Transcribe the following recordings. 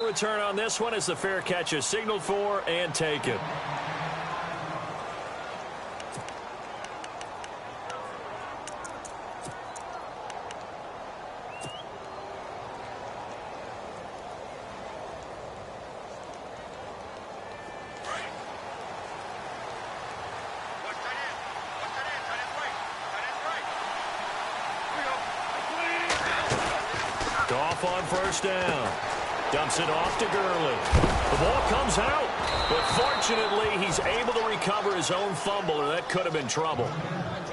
return on this one as the fair catch is signaled for and taken. Off on first down. Dumps it off to Gurley. The ball comes out, but fortunately he's able to recover his own fumble, or that could have been trouble.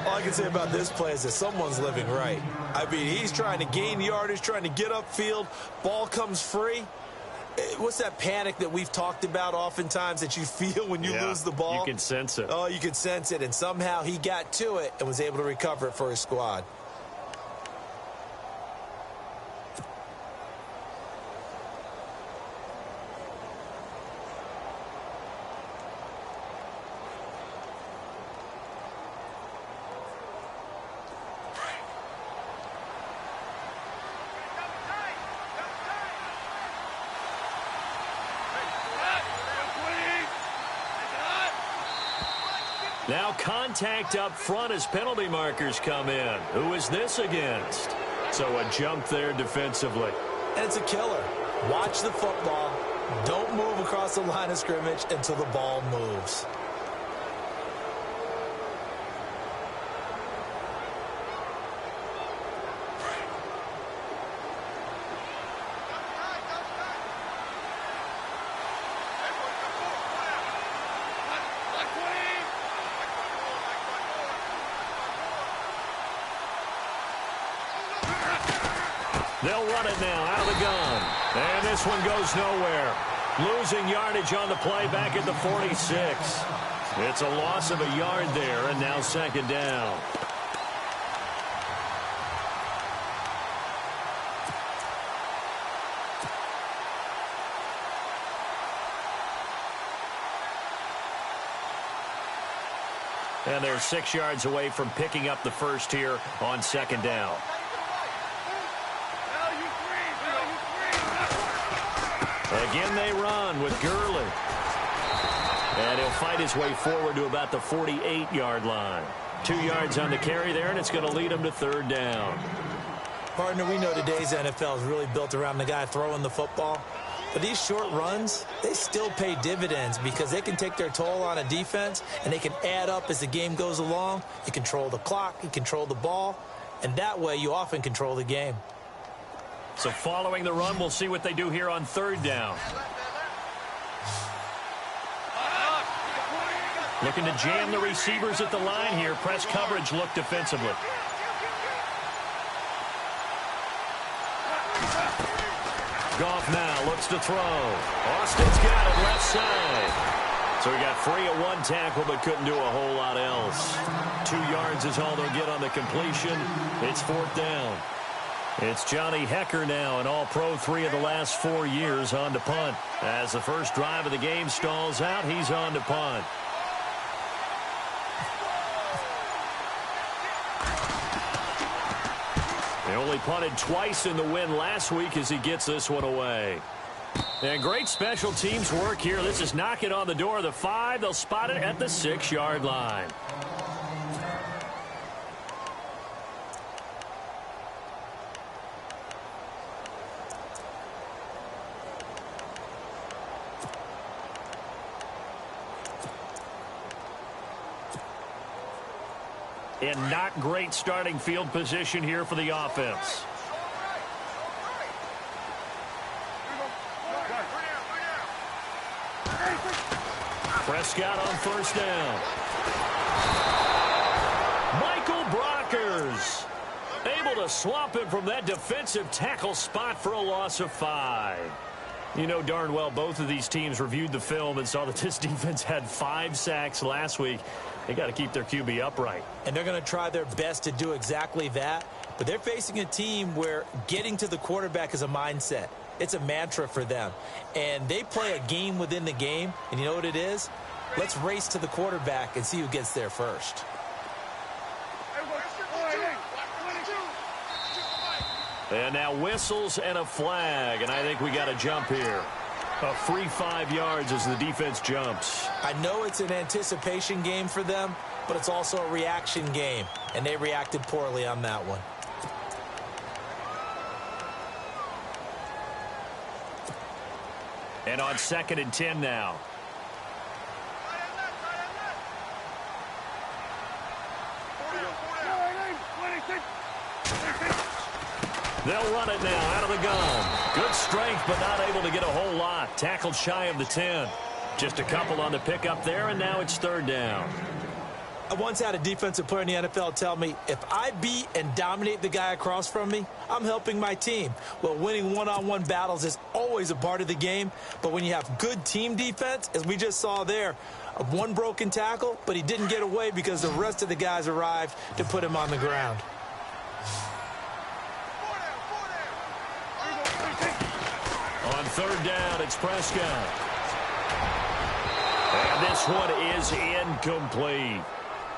All I can say about this play is that someone's living right. I mean, he's trying to gain yardage, trying to get upfield. Ball comes free. What's that panic that we've talked about oftentimes that you feel when you lose the ball? You can sense it. Oh, you can sense it, and somehow he got to it and was able to recover it for his squad. Now contact up front as penalty markers come in. Who is this against? So a jump there defensively. And it's a killer. Watch the football. Don't move across the line of scrimmage until the ball moves. They'll run it now out of the gun. And this one goes nowhere. Losing yardage on the play back at the 46. It's a loss of a yard there, and now second down. And they're 6 yards away from picking up the first here on second down. Again, they run with Gurley. And he'll fight his way forward to about the 48-yard line. 2 yards on the carry there, and it's going to lead him to third down. Partner, we know today's NFL is really built around the guy throwing the football. But these short runs, they still pay dividends because they can take their toll on a defense, and they can add up as the game goes along. You control the clock, you control the ball, and that way you often control the game. So following the run, we'll see what they do here on third down. Looking to jam the receivers at the line here. Press coverage look defensively. Goff now looks to throw. Austin's got it left side. So he got free of one tackle but couldn't do a whole lot else. 2 yards is all they'll get on the completion. It's fourth down. It's Johnny Hecker now, an all-pro 3 of the last 4 years on to punt. As the first drive of the game stalls out, he's on to punt. He only punted twice in the win last week as he gets this one away. And great special teams work here. This is knocking on the door of the 5. They'll spot it at the 6-yard line. And not great starting field position here for the offense. Prescott on first down. Michael Brockers able to swamp him from that defensive tackle spot for a loss of 5. You know darn well both of these teams reviewed the film and saw that this defense had 5 sacks last week. They got to keep their QB upright. And they're going to try their best to do exactly that. But they're facing a team where getting to the quarterback is a mindset. It's a mantra for them. And they play a game within the game. And you know what it is? Let's race to the quarterback and see who gets there first. And now whistles and a flag. And I think we got a jump here. A free 5 yards as the defense jumps. I know it's an anticipation game for them, but it's also a reaction game, and they reacted poorly on that one. And on 2nd and 10 now. They'll run it now out of the gun. Good strength, but not able to get a whole lot. Tackled shy of the 10. Just a couple on the pickup there, and now it's 3rd down. I once had a defensive player in the NFL tell me, if I beat and dominate the guy across from me, I'm helping my team. Well, winning one-on-one battles is always a part of the game, but when you have good team defense, as we just saw there, one broken tackle, but he didn't get away because the rest of the guys arrived to put him on the ground. On 3rd down, it's Prescott. And this one is incomplete.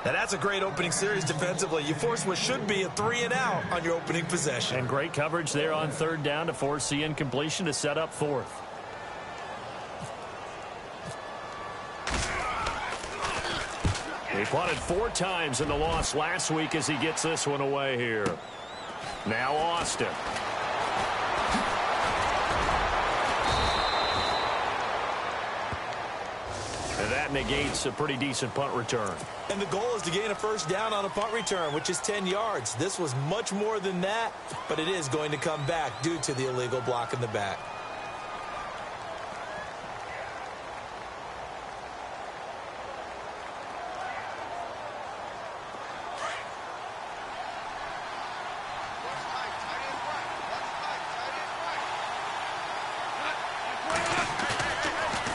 Now, that's a great opening series defensively. You force what should be a 3-and-out on your opening possession. And great coverage there on 3rd down to force the incompletion to set up 4th. He punted 4 times in the loss last week as he gets this one away here. Now Austin. And that negates a pretty decent punt return. And the goal is to gain a 1st down on a punt return, which is 10 yards. This was much more than that, but it is going to come back due to the illegal block in the back.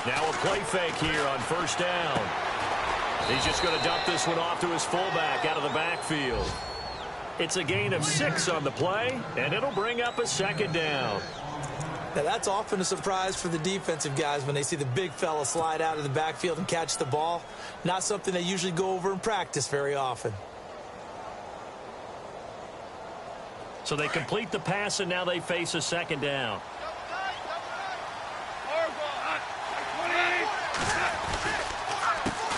Now a play fake here on 1st down. He's just going to dump this one off to his fullback out of the backfield. It's a gain of 6 on the play, and it'll bring up a 2nd down. Now, that's often a surprise for the defensive guys when they see the big fella slide out of the backfield and catch the ball. Not something they usually go over in practice very often. So they complete the pass, and now they face a 2nd down.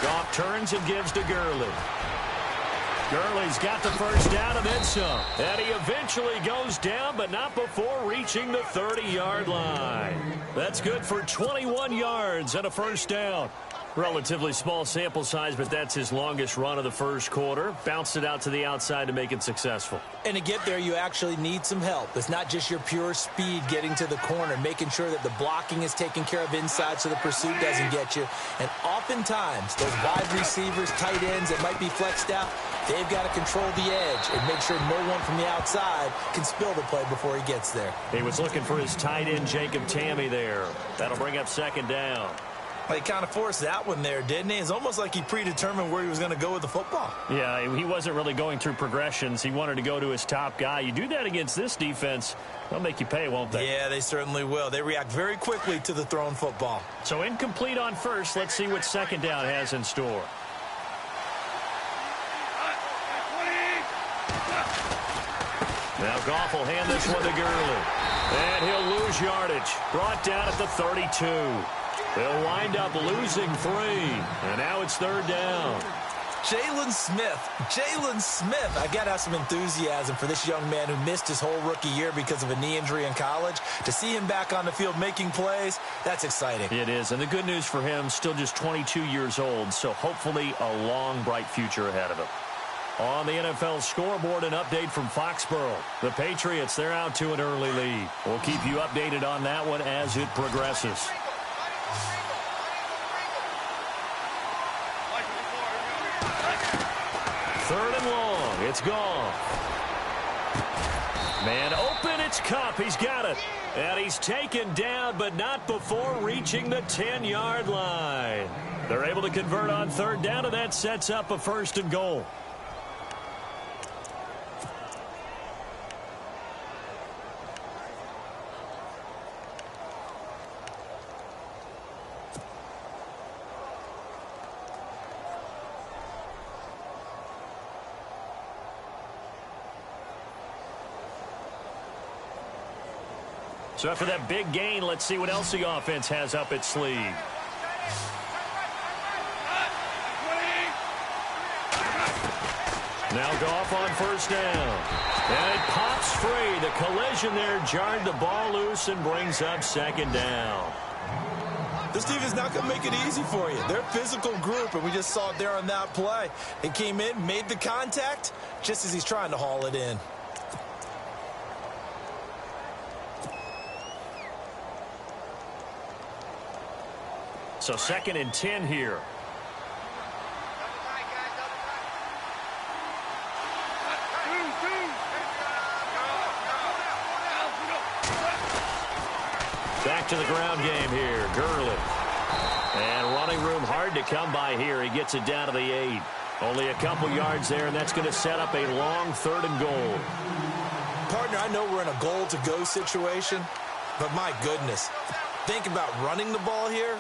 Goff turns and gives to Gurley. Gurley's got the 1st down and then some. And he eventually goes down, but not before reaching the 30-yard line. That's good for 21 yards and a 1st down. Relatively small sample size, but that's his longest run of the 1st quarter. Bounced it out to the outside to make it successful. And to get there, you actually need some help. It's not just your pure speed getting to the corner, making sure that the blocking is taken care of inside so the pursuit doesn't get you. And oftentimes, those wide receivers, tight ends that might be flexed out, they've got to control the edge and make sure no one from the outside can spill the play before he gets there. He was looking for his tight end, Jacob Tammy, there. That'll bring up 2nd down. Well, he kind of forced that one there, didn't he? It's almost like he predetermined where he was going to go with the football. Yeah, he wasn't really going through progressions. He wanted to go to his top guy. You do that against this defense, they'll make you pay, won't they? Yeah, they certainly will. They react very quickly to the thrown football. So incomplete on 1st. Let's see what 2nd down has in store. Now Goff will hand this one to Gurley. And he'll lose yardage. Brought down at the 32. They'll wind up losing 3. And now it's 3rd down. Jalen Smith. I got to have some enthusiasm for this young man who missed his whole rookie year because of a knee injury in college. To see him back on the field making plays, that's exciting. It is. And the good news for him, still just 22 years old. So hopefully a long, bright future ahead of him. On the NFL scoreboard, an update from Foxborough. The Patriots, they're out to an early lead. We'll keep you updated on that one as it progresses. Third and long. It's gone. Man open. It's Kupp. He's got it. And he's taken down, but not before reaching the 10-yard line. They're able to convert on 3rd down, and that sets up a 1st and goal. So after that big gain, let's see what else the offense has up its sleeve. Now Goff on first down. And it pops free. The collision there jarred the ball loose and brings up second down. This defense not going to make it easy for you. They're a physical group, and we just saw it there on that play. He came in, made the contact, just as he's trying to haul it in. So 2nd and 10 here. Back to the ground game here. Gurley. And running room hard to come by here. He gets it down to the 8. Only a couple yards there, and that's going to set up a long 3rd and goal. Partner, I know we're in a goal-to-go situation, but my goodness. Think about running the ball here.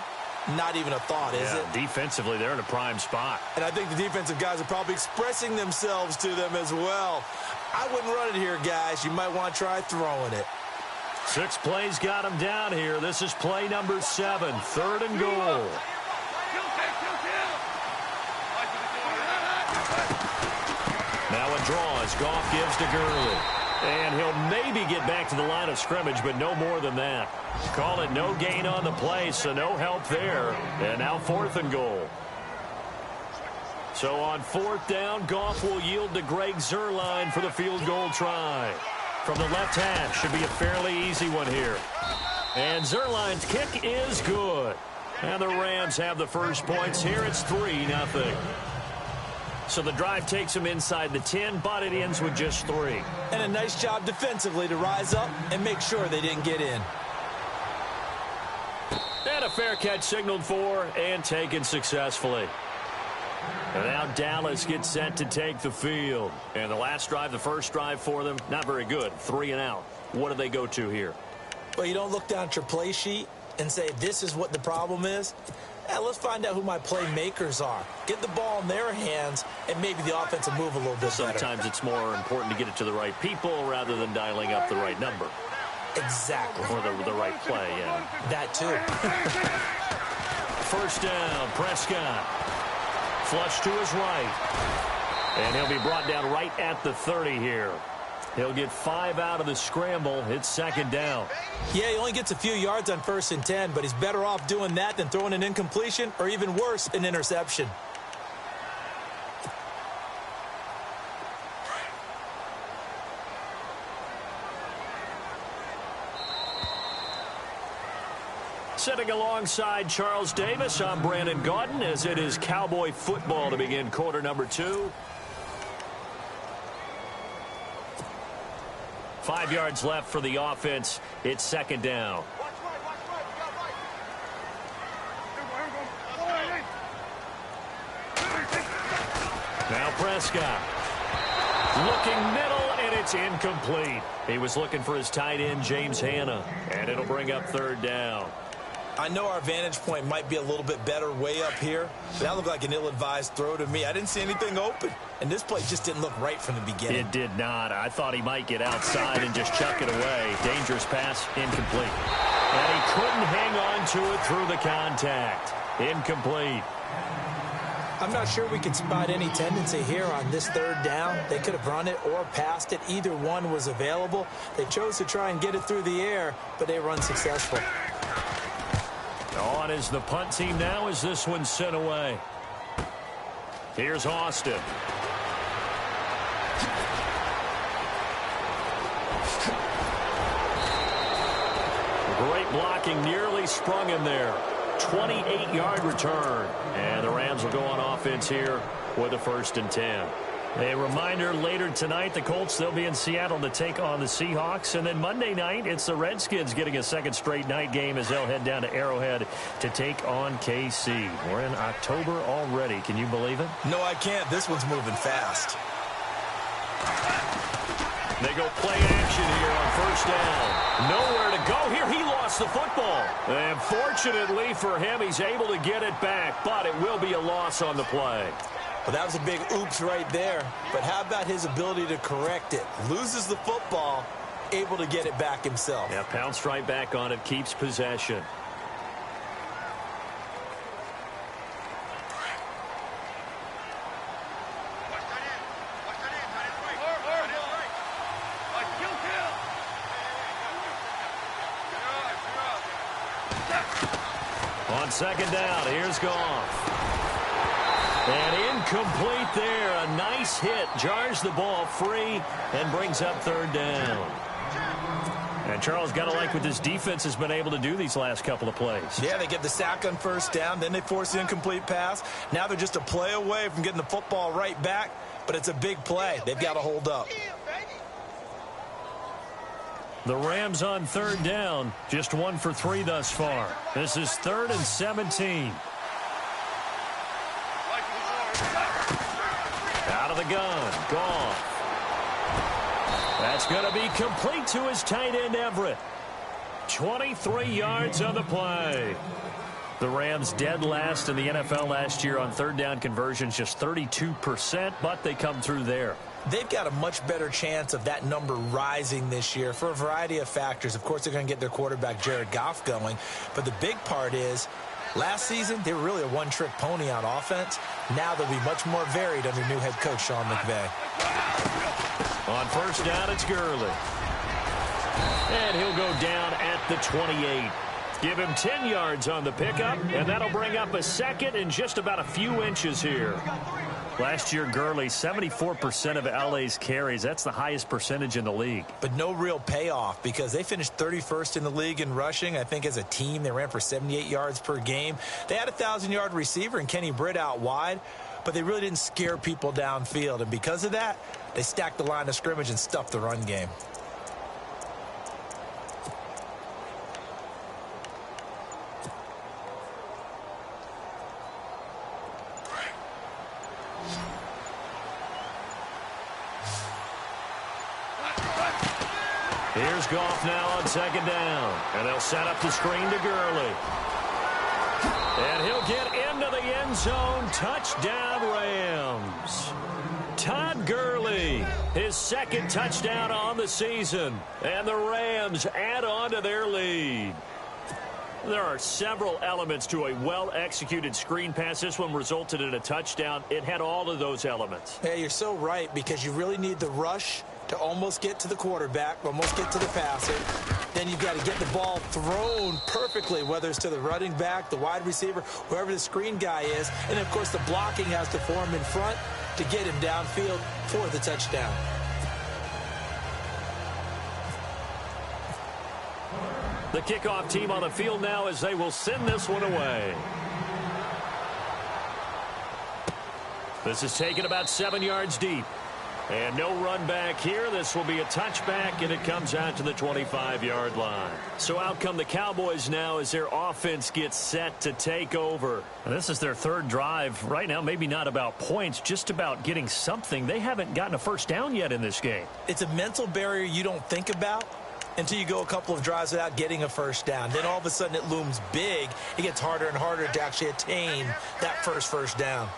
Not even a thought, is it? Defensively, they're in a prime spot. And I think the defensive guys are probably expressing themselves to them as well. I wouldn't run it here, guys. You might want to try throwing it. 6 plays got him down here. This is play number 7, 3rd and goal. Now a draw as Goff gives to Gurley. And he'll maybe get back to the line of scrimmage, but no more than that. Call it no gain on the play, so no help there. And now 4th and goal. So on 4th down, Goff will yield to Greg Zuerlein for the field goal try. From the left hash, should be a fairly easy one here. And Zuerlein's kick is good. And the Rams have the first points here. It's 3-0. So the drive takes them inside the 10, but it ends with just 3. And a nice job defensively to rise up and make sure they didn't get in. And a fair catch signaled for and taken successfully. And now Dallas gets set to take the field. And the last drive, the first drive for them, not very good. 3 and out. What do they go to here? Well, you don't look down at your play sheet and say, this is what the problem is. Let's find out who my playmakers are. Get the ball in their hands, and maybe the offense will move a little bit better. Sometimes it's more important to get it to the right people rather than dialing up the right number. Exactly. Or the right play, yeah. That too. First down, Prescott. Flush to his right. And he'll be brought down right at the 30 here. He'll get 5 out of the scramble. It's 2nd down. Yeah, he only gets a few yards on 1st and 10, but he's better off doing that than throwing an incompletion or even worse, an interception. Sitting alongside Charles Davis, I'm Brandon Gaudin as it is Cowboy football to begin quarter number 2. 5 yards left for the offense. It's 2nd down. Now Prescott. Looking middle, and it's incomplete. He was looking for his tight end, James Hanna, and it'll bring up 3rd down. I know our vantage point might be a little bit better way up here, but that looked like an ill-advised throw to me. I didn't see anything open, and this play just didn't look right from the beginning. It did not. I thought he might get outside and just chuck it away. Dangerous pass, incomplete. And he couldn't hang on to it through the contact. Incomplete. I'm not sure we can spot any tendency here on this 3rd down. They could have run it or passed it. Either one was available. They chose to try and get it through the air, but they were unsuccessful. On is the punt team now as this one's sent away. Here's Austin. Great blocking, nearly sprung him there. 28-yard return. And the Rams will go on offense here with a 1st and 10. A reminder, later tonight, the Colts, they'll be in Seattle to take on the Seahawks. And then Monday night, it's the Redskins getting a 2nd straight night game as they'll head down to Arrowhead to take on KC. We're in October already. Can you believe it? No, I can't. This one's moving fast. They go play action here on 1st down. Nowhere to go here. He lost the football. And fortunately for him, he's able to get it back, but it will be a loss on the play. Well, that was a big oops right there. But how about his ability to correct it? Loses the football able to get it back himself. Yeah, pounced right back on it, keeps possession. On second down, here's Goff. And incomplete there. A nice hit. Jars the ball free and brings up third down. And Charles, got to like what this defense has been able to do these last couple of plays. Yeah, they get the sack on first down, then they force the incomplete pass. Now they're just a play away from getting the football right back, but it's a big play. They've got to hold up. The Rams on third down, just 1 for 3 thus far. This is 3rd and 17. Out of the gun, Goff. That's going to be complete to his tight end, Everett. 23 yards on the play. The Rams dead last in the NFL last year on third down conversions, just 32%, but they come through there. They've got a much better chance of that number rising this year for a variety of factors. Of course, they're going to get their quarterback, Jared Goff, going. But the big part is, last season, they were really a one-trick pony on offense. Now they'll be much more varied under new head coach Sean McVay. On first down, it's Gurley. And he'll go down at the 28. Give him 10 yards on the pickup, and that'll bring up a second and just about a few inches here. Last year, Gurley, 74% of LA's carries. That's the highest percentage in the league. But no real payoff because they finished 31st in the league in rushing. I think as a team, they ran for 78 yards per game. They had a 1,000-yard receiver in Kenny Britt out wide, but they really didn't scare people downfield. And because of that, they stacked the line of scrimmage and stuffed the run game. Here's Goff now on second down. And they'll set up the screen to Gurley. And he'll get into the end zone. Touchdown, Rams. Todd Gurley, his second touchdown on the season. And the Rams add on to their lead. There are several elements to a well-executed screen pass. This one resulted in a touchdown. It had all of those elements. Yeah, you're so right because you really need the rush to almost get to the quarterback, almost get to the passer. Then you've got to get the ball thrown perfectly, whether it's to the running back, the wide receiver, whoever the screen guy is. And, of course, the blocking has to form in front to get him downfield for the touchdown. The kickoff team on the field now as they will send this one away. This is taken about 7 yards deep. And no run back here. This will be a touchback, and it comes out to the 25-yard line. So out come the Cowboys now as their offense gets set to take over. And this is their third drive. Right now, maybe not about points, just about getting something. They haven't gotten a first down yet in this game. It's a mental barrier you don't think about until you go a couple of drives without getting a first down. Then all of a sudden it looms big. It gets harder and harder to actually attain that first down.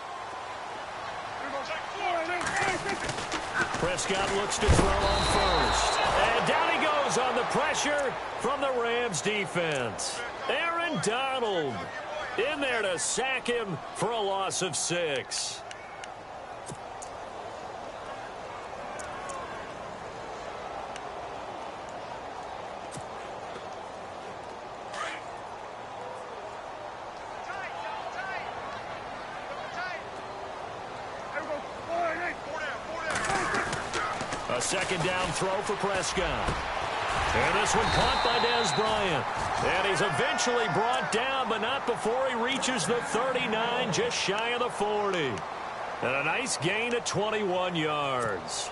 Prescott looks to throw on first. And down he goes on the pressure from the Rams defense. Aaron Donald in there to sack him for a loss of 6. A second down throw for Prescott. And this one caught by Dez Bryant. And he's eventually brought down, but not before he reaches the 39, just shy of the 40. And a nice gain of 21 yards.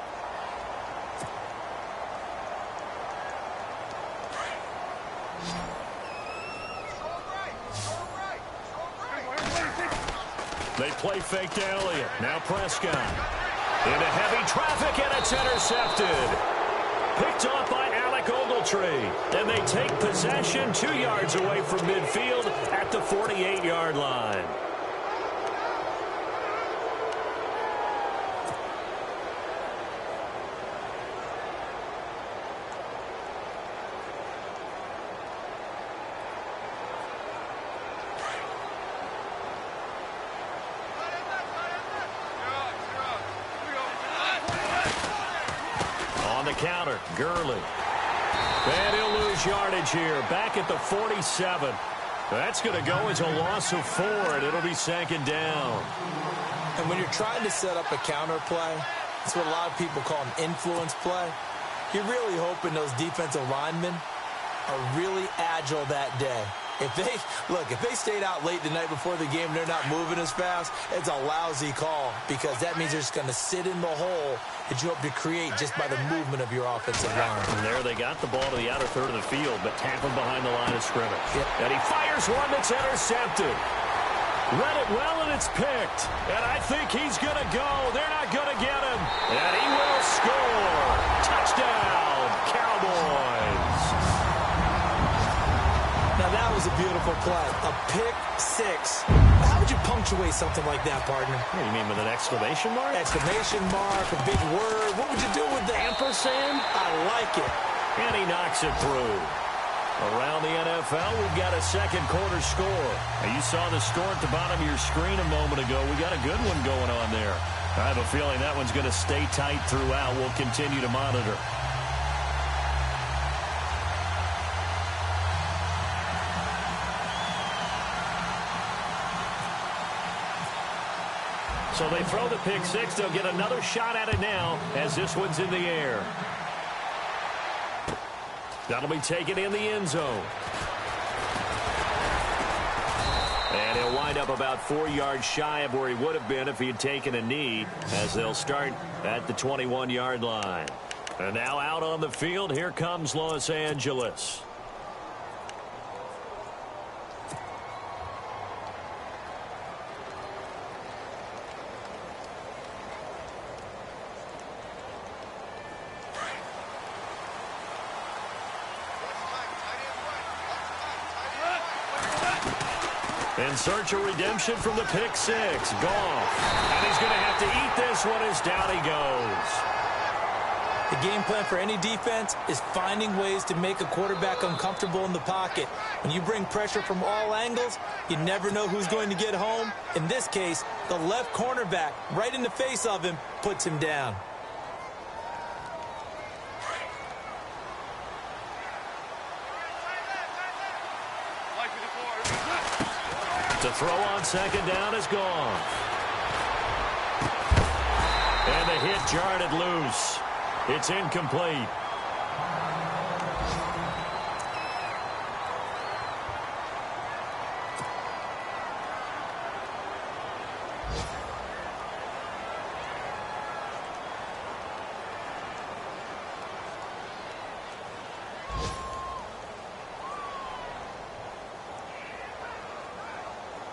They play fake to Elliott. Now Prescott. Into heavy traffic, and it's intercepted. Picked off by Alec Ogletree. And they take possession 2 yards away from midfield at the 48-yard line. the counter. Gurley. And he'll lose yardage here. Back at the 47. That's going to go as a loss of 4, and it'll be second down. And when you're trying to set up a counter play, it's what a lot of people call an influence play. You're really hoping those defensive linemen are really agile that day. If they stayed out late the night before the game and they're not moving as fast, it's a lousy call because that means they're just going to sit in the hole that you hope to create just by the movement of your offensive line. And there they got the ball to the outer third of the field, but tackled behind the line of scrimmage. Yep. And he fires one that's intercepted. Read it well, and it's picked. And I think he's going to go. They're not going to get him. And he will score. Touchdown, Cowboys. Now, that was a beautiful play. A pick six. How would you punctuate something like that, partner? What do you mean, with an exclamation mark? Exclamation mark, a big word. What would you do with that? Ampersand? I like it. And he knocks it through. Around the NFL, we've got a second quarter score. Now, you saw the score at the bottom of your screen a moment ago. We got a good one going on there. I have a feeling that one's going to stay tight throughout. We'll continue to monitor. So they throw the pick six. They'll get another shot at it now as this one's in the air. That'll be taken in the end zone. And he'll wind up about 4 yards shy of where he would have been if he had taken a knee, as they'll start at the 21-yard line. And now out on the field, here comes Los Angeles. In search of redemption from the pick six. Goff. And he's going to have to eat this one as down he goes. The game plan for any defense is finding ways to make a quarterback uncomfortable in the pocket. When you bring pressure from all angles, you never know who's going to get home. In this case, the left cornerback, right in the face of him, puts him down. The throw on second down is gone. And the hit jarred it loose. It's incomplete.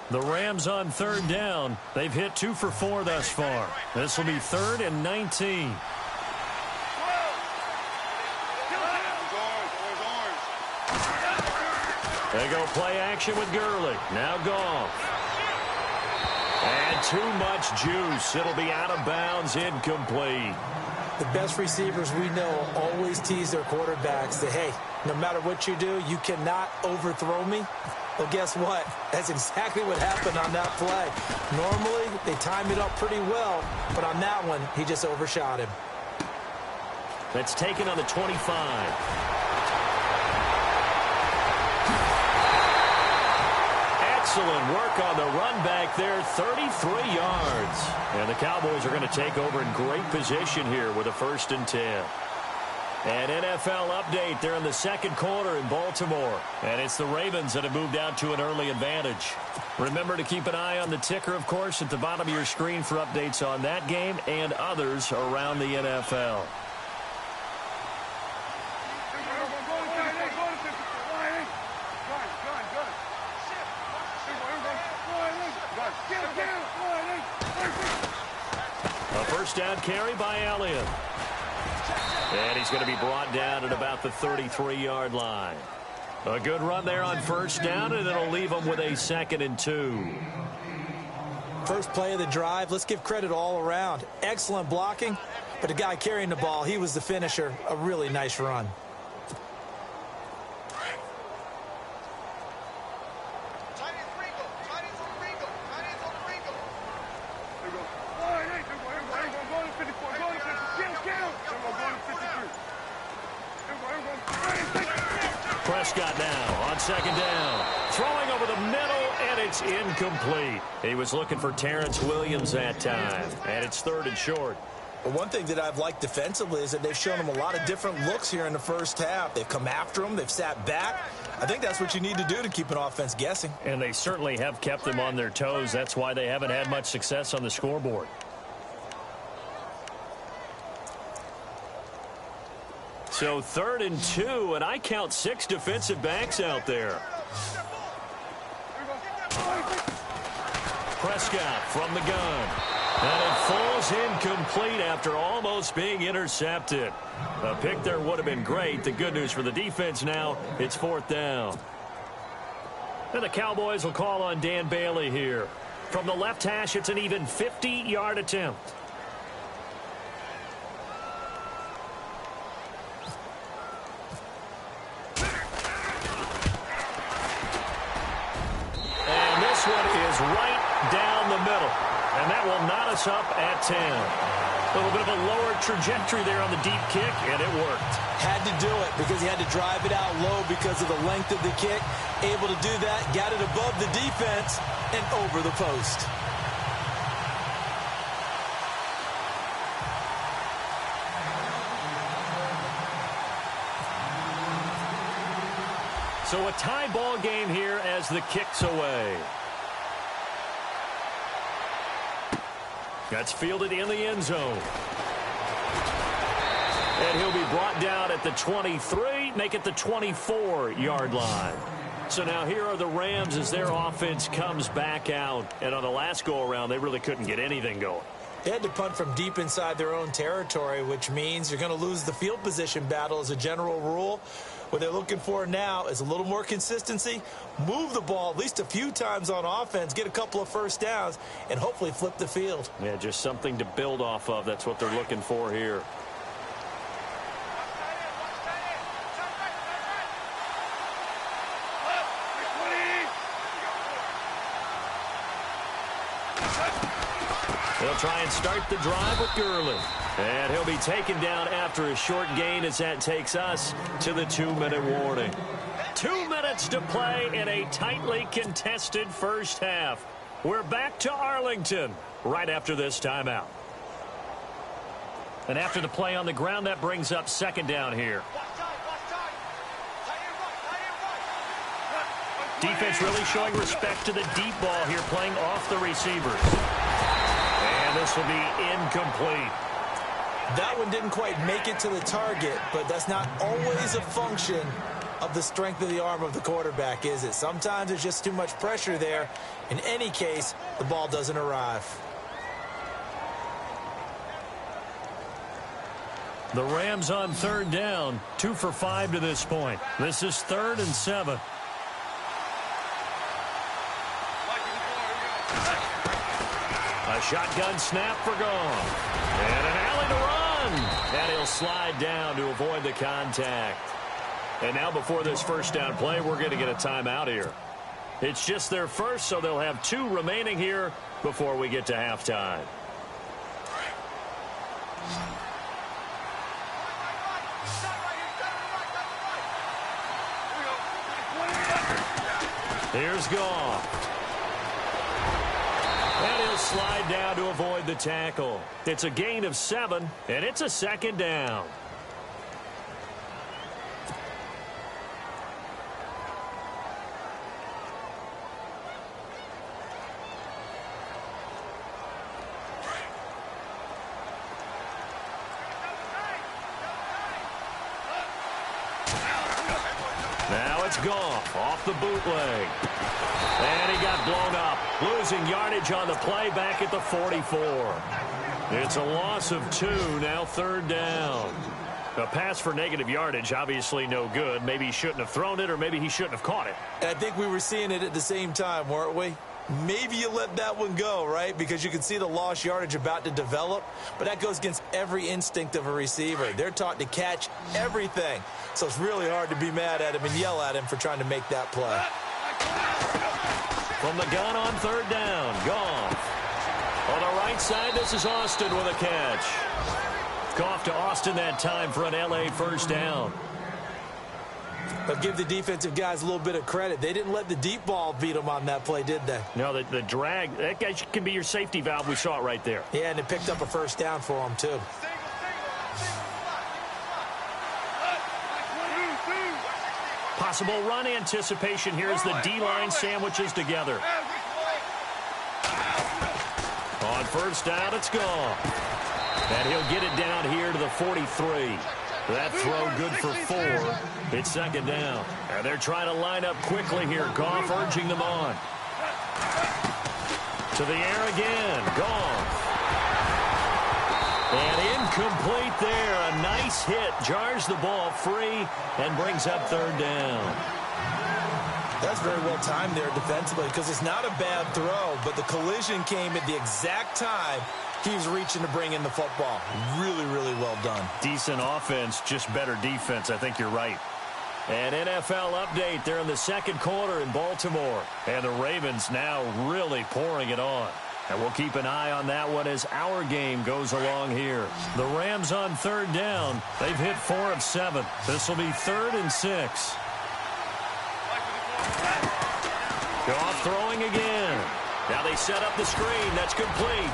The Rams on third down. They've hit 2 for 4 thus far. This will be 3rd and 19. They go play action with Gurley. Now Goff. And too much juice. It'll be out of bounds, incomplete. The best receivers we know always tease their quarterbacks that, hey, no matter what you do, you cannot overthrow me. Well, guess what? That's exactly what happened on that play. Normally, they time it up pretty well, but on that one, he just overshot him. That's taken on the 25. Excellent work on the run back there, 33 yards. And the Cowboys are going to take over in great position here with a 1st and 10. An NFL update. They're in the second quarter in Baltimore. And it's the Ravens that have moved out to an early advantage. Remember to keep an eye on the ticker, of course, at the bottom of your screen for updates on that game and others around the NFL. A first down carry by Elliott. And he's going to be brought down at about the 33-yard line. A good run there on first down, and it'll leave him with a 2nd and 2. First play of the drive, let's give credit all around. Excellent blocking, but the guy carrying the ball, he was the finisher. A really nice run. Prescott now on second down. Throwing over the middle, and it's incomplete. He was looking for Terrence Williams that time, and it's 3rd and short. Well, one thing that I've liked defensively is that they've shown him a lot of different looks here in the first half. They've come after him. They've sat back. I think that's what you need to do to keep an offense guessing. And they certainly have kept them on their toes. That's why they haven't had much success on the scoreboard. So 3rd and 2, and I count 6 defensive backs out there. Prescott from the gun. And it falls incomplete after almost being intercepted. A pick there would have been great. The good news for the defense now, it's 4th down. And the Cowboys will call on Dan Bailey here. From the left hash, it's an even 50-yard attempt. And this one is right down the middle. And that will knot us up at 10. A little bit of a lower trajectory there on the deep kick, and it worked. Had to do it because he had to drive it out low because of the length of the kick. Able to do that, got it above the defense and over the post. So a tie ball game here as the kick's away. That's fielded in the end zone. And he'll be brought down at the 23, make it the 24-yard line. So now here are the Rams as their offense comes back out. And on the last go-around, they really couldn't get anything going. They had to punt from deep inside their own territory, which means you're going to lose the field position battle as a general rule. What they're looking for now is a little more consistency, move the ball at least a few times on offense, get a couple of first downs, and hopefully flip the field. Yeah, just something to build off of. That's what they're looking for here. They'll try and start the drive with Gurley. And he'll be taken down after a short gain as that takes us to the 2-minute warning. 2 minutes to play in a tightly contested first half. We're back to Arlington right after this timeout. And after the play on the ground, that brings up 2nd down here. Defense really showing respect to the deep ball here, playing off the receivers. And this will be incomplete. That one didn't quite make it to the target, but that's not always a function of the strength of the arm of the quarterback, is it? Sometimes there's just too much pressure there. In any case, the ball doesn't arrive. The Rams on 3rd down, 2 for 5 to this point. This is 3rd and 7. A shotgun snap for Goff. And an alley to run. And he'll slide down to avoid the contact. And now before this first down play, we're going to get a timeout here. It's just their first, so they'll have 2 remaining here before we get to halftime. Here's Goff. And he'll slide down to avoid the tackle. It's a gain of 7, and it's a 2nd down. Now it's Goff off the bootleg. And he got blown up, losing yardage on the play back at the 44. It's a loss of 2, now 3rd down. A pass for negative yardage, obviously no good. Maybe he shouldn't have thrown it, or maybe he shouldn't have caught it. And I think we were seeing it at the same time, weren't we? Maybe you let that one go, right? Because you can see the lost yardage about to develop. But that goes against every instinct of a receiver. They're taught to catch everything. So it's really hard to be mad at him and yell at him for trying to make that play. From the gun on 3rd down, Goff. On the right side, this is Austin with a catch. Goff to Austin that time for an L.A. first down. But give the defensive guys a little bit of credit. They didn't let the deep ball beat them on that play, did they? No, the drag, that guy can be your safety valve. We saw it right there. Yeah, and it picked up a first down for them, too. Possible run anticipation here as the D-line sandwiches together. On first down, it's gone. And he'll get it down here to the 43. That throw good for 4. It's second down. And they're trying to line up quickly here. Goff urging them on. To the air again. Goff. And incomplete there. A nice hit. Jars the ball free and brings up third down. That's very well timed there defensively because it's not a bad throw, but the collision came at the exact time he was reaching to bring in the football. Really, really well done. Decent offense, just better defense. I think you're right. An NFL update there in the second quarter in Baltimore. And the Ravens now really pouring it on. And we'll keep an eye on that one as our game goes along here. The Rams on third down. They've hit 4 of 7. This will be 3rd and 6. Goff throwing again. Now they set up the screen. That's complete.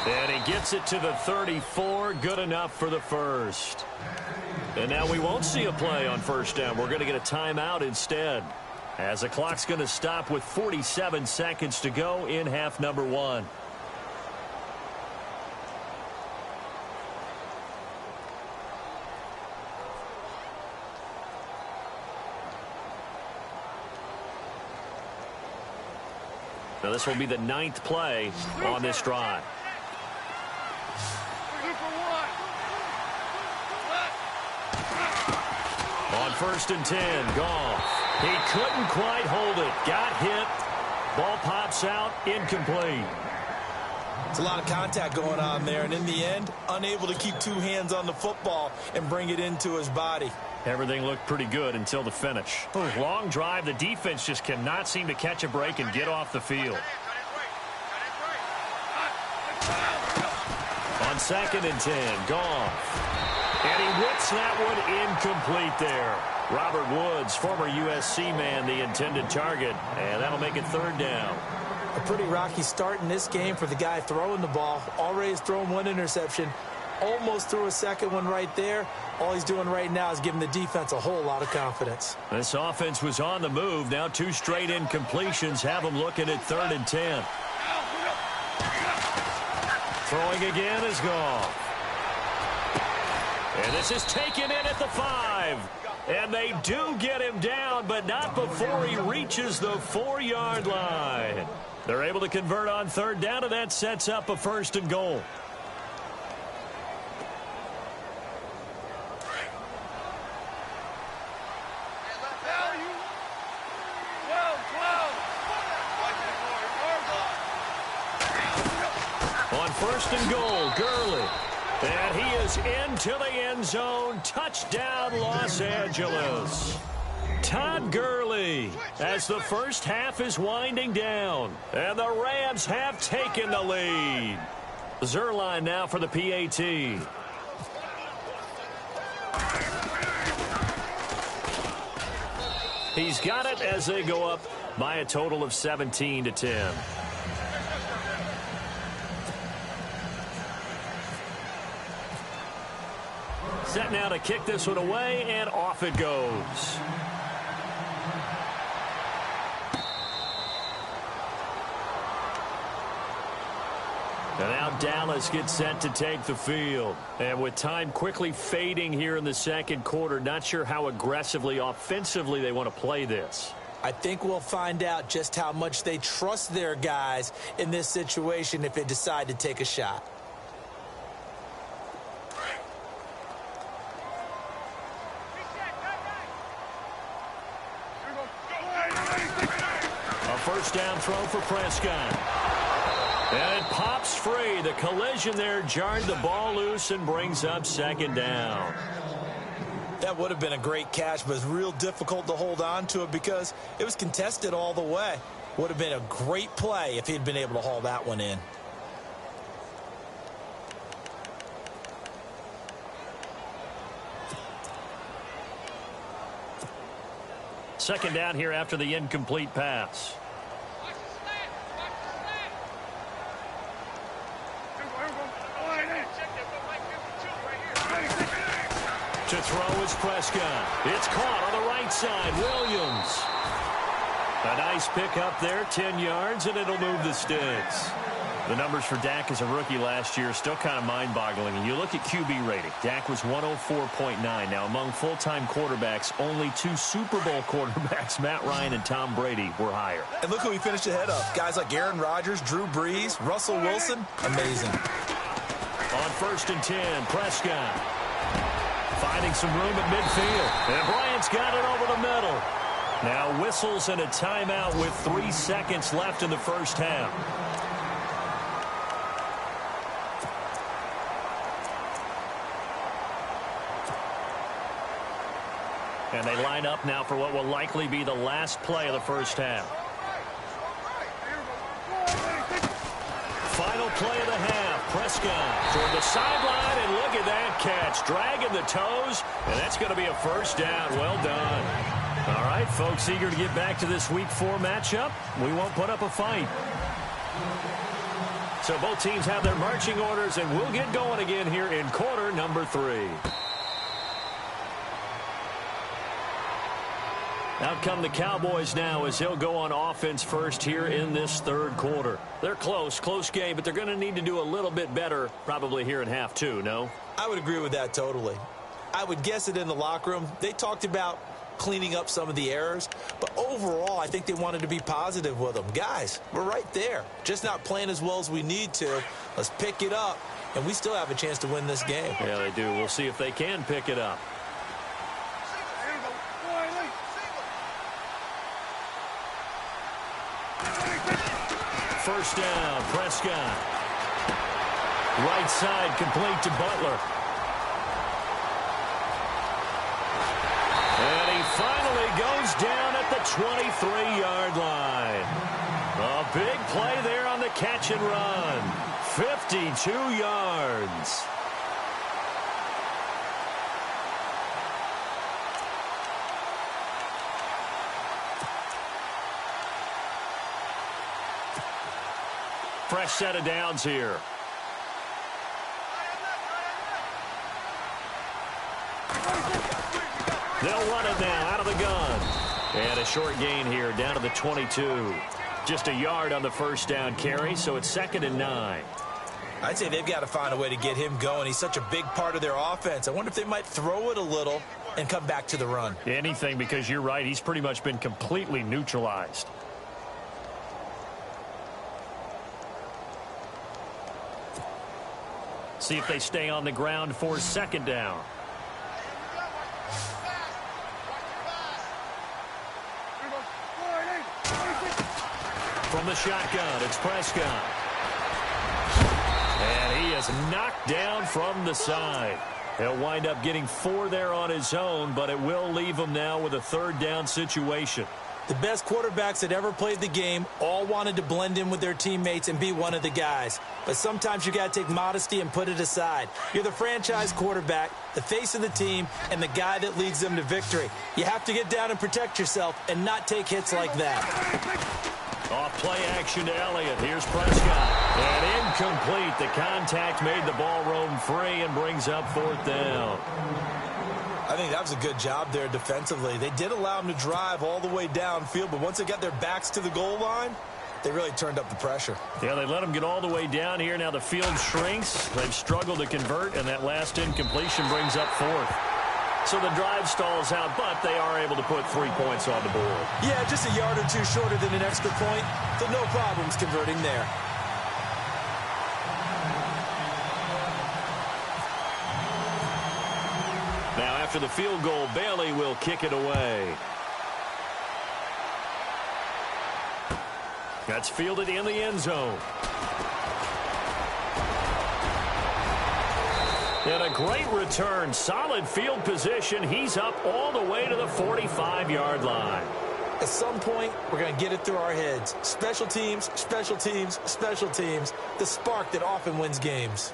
And he gets it to the 34. Good enough for the first. And now we won't see a play on first down. We're going to get a timeout instead, as the clock's going to stop with 47 seconds to go in half number 1. Now this will be the 9th play on this drive. On 1st and 10, Goff. He couldn't quite hold it. Got hit. Ball pops out. Incomplete. It's a lot of contact going on there, and in the end, unable to keep 2 hands on the football and bring it into his body. Everything looked pretty good until the finish. Long drive. The defense just cannot seem to catch a break and get off the field. On 2nd and 10, Goff. And he whips that one incomplete there. Robert Woods, former USC man, the intended target. And that'll make it 3rd down. A pretty rocky start in this game for the guy throwing the ball. Already has thrown 1 interception. Almost threw a second one right there. All he's doing right now is giving the defense a whole lot of confidence. This offense was on the move. Now 2 straight incompletions have them looking at 3rd and 10. Throwing again is Goff. And this is taken in at the 5. And they do get him down, but not before he reaches the 4-yard line. They're able to convert on 3rd down, and that sets up a 1st and goal. On 1st and goal, Gurley. And he is into the end zone. Touchdown, Los Angeles. Todd Gurley, as the first half is winding down. And the Rams have taken the lead. Zerline now for the PAT. He's got it as they go up by a total of 17-10. Set now to kick this one away, and off it goes. And now Dallas gets set to take the field. And with time quickly fading here in the second quarter, not sure how aggressively, offensively they want to play this. I think we'll find out just how much they trust their guys in this situation if they decide to take a shot. First down throw for Prescott. And it pops free. The collision there jarred the ball loose and brings up 2nd down. That would have been a great catch, but it's real difficult to hold on to it because it was contested all the way. Would have been a great play if he'd been able to haul that one in. Second down here after the incomplete pass. To throw is Prescott. It's caught on the right side. Williams. A nice pick up there, 10 yards, and it'll move the sticks. The numbers for Dak as a rookie last year still kind of mind-boggling. And you look at QB rating. Dak was 104.9. Now, among full-time quarterbacks, only 2 Super Bowl quarterbacks, Matt Ryan and Tom Brady, were higher. And look who he finished ahead of. Guys like Aaron Rodgers, Drew Brees, Russell Wilson. Amazing. On 1st and 10, Prescott. Finding some room at midfield. And Bryant's got it over the middle. Now whistles and a timeout with 3 seconds left in the first half. And they line up now for what will likely be the last play of the first half. Final play of the half. Prescott toward the sideline, and look at that catch. Dragging the toes, and that's going to be a first down. Well done. All right, folks, eager to get back to this Week 4 matchup. We won't put up a fight. So both teams have their marching orders, and we'll get going again here in quarter number 3. Out come the Cowboys now as they'll go on offense first here in this third quarter. They're close game, but they're going to need to do a little bit better probably here in half 2, no? I would agree with that totally. I would guess it in the locker room. They talked about cleaning up some of the errors, but overall, I think they wanted to be positive with them. Guys, we're right there. Just not playing as well as we need to. Let's pick it up, and we still have a chance to win this game. Yeah, they do. We'll see if they can pick it up. First down, Prescott. Right side complete to Butler. And he finally goes down at the 23-yard line. A big play there on the catch and run. 52 yards. Fresh set of downs here. They'll run it now out of the gun. And a short gain here down to the 22. Just a yard on the first down carry, so it's 2nd and 9. I'd say they've got to find a way to get him going. He's such a big part of their offense. I wonder if they might throw it a little and come back to the run. Anything, because you're right. He's pretty much been completely neutralized. See if they stay on the ground for 2nd down. From the shotgun, it's Prescott. And he is knocked down from the side. He'll wind up getting 4 there on his own, but it will leave him now with a 3rd down situation. The best quarterbacks that ever played the game all wanted to blend in with their teammates and be one of the guys. But sometimes you got to take modesty and put it aside. You're the franchise quarterback, the face of the team, and the guy that leads them to victory. You have to get down and protect yourself and not take hits like that. Off play action to Elliott. Here's Prescott. And incomplete. The contact made the ball roam free and brings up 4th down. I think that was a good job there defensively. They did allow them to drive all the way downfield, but once they got their backs to the goal line, they really turned up the pressure. Yeah, they let them get all the way down here. Now the field shrinks. They've struggled to convert, and that last incompletion brings up 4th. So the drive stalls out, but they are able to put 3 points on the board. Yeah, just a yard or 2 shorter than an extra point, so no problems converting there. Now after the field goal, Bailey will kick it away. That's fielded in the end zone. And a great return. Solid field position. He's up all the way to the 45-yard line. At some point, we're going to get it through our heads. Special teams, special teams, special teams. The spark that often wins games.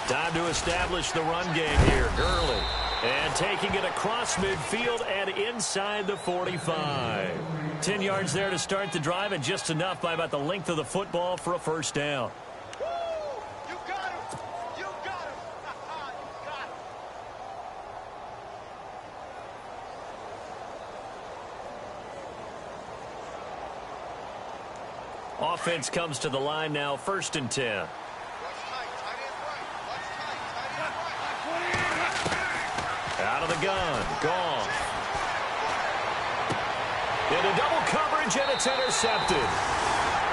Time to establish the run game here. Gurley. And taking it across midfield and inside the 45. 10 yards there to start the drive, and just enough by about the length of the football for a first down. You got him. You got him. You got him. Offense comes to the line now, 1st and 10. Out of the gun, Goff. Into double coverage, and it's intercepted.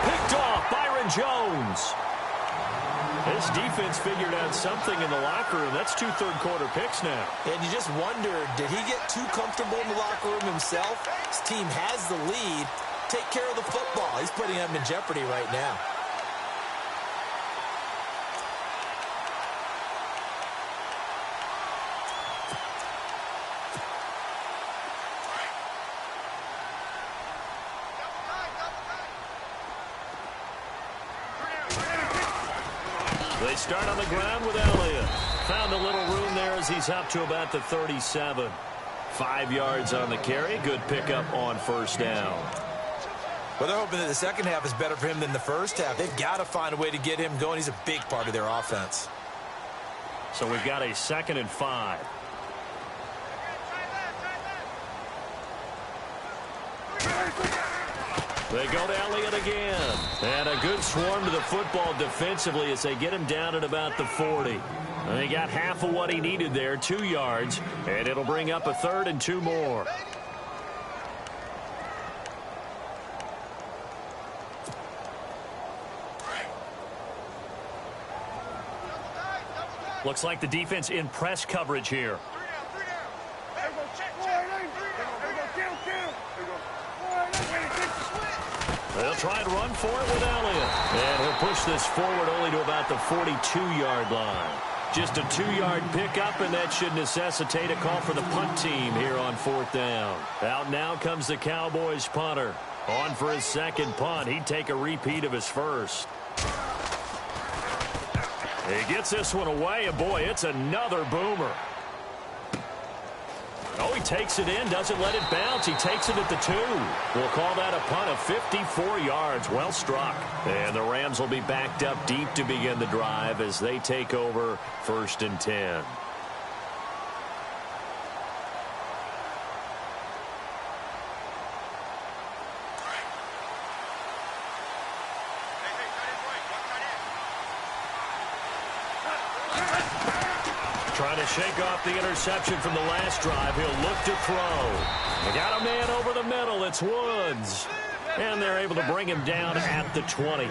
Picked off, Byron Jones. This defense figured out something in the locker room. That's 2 third-quarter picks now. And you just wonder, did he get too comfortable in the locker room himself? His team has the lead. Take care of the football. He's putting them in jeopardy right now. They start on the ground with Elliott. Found a little room there as he's up to about the 37. 5 yards on the carry. Good pickup on first down. Well, they're hoping that the second half is better for him than the first half. They've got to find a way to get him going. He's a big part of their offense. So we've got a 2nd and 5. They go to Elliott again. And a good swarm to the football defensively as they get him down at about the 40. And they got half of what he needed there, 2 yards. And it'll bring up a 3rd and 2 more. Looks like the defense in press coverage here. They'll try and run for it with Elliott. And he'll push this forward only to about the 42-yard line. Just a 2-yard pickup, and that should necessitate a call for the punt team here on 4th down. Out now comes the Cowboys punter. On for his second punt. He'd take a repeat of his first. He gets this one away, and boy, it's another boomer. Oh, he takes it in, doesn't let it bounce. He takes it at the 2. We'll call that a punt of 54 yards. Well struck. And the Rams will be backed up deep to begin the drive as they take over 1st and 10. Trying to shake off the interception from the last drive. He'll look to throw. They got a man over the middle. It's Woods. And they're able to bring him down at the 20.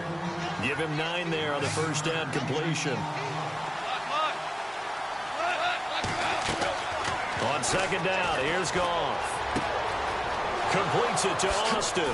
Give him 9 there on the first down completion. On 2nd down, here's Goff. Completes it to Austin.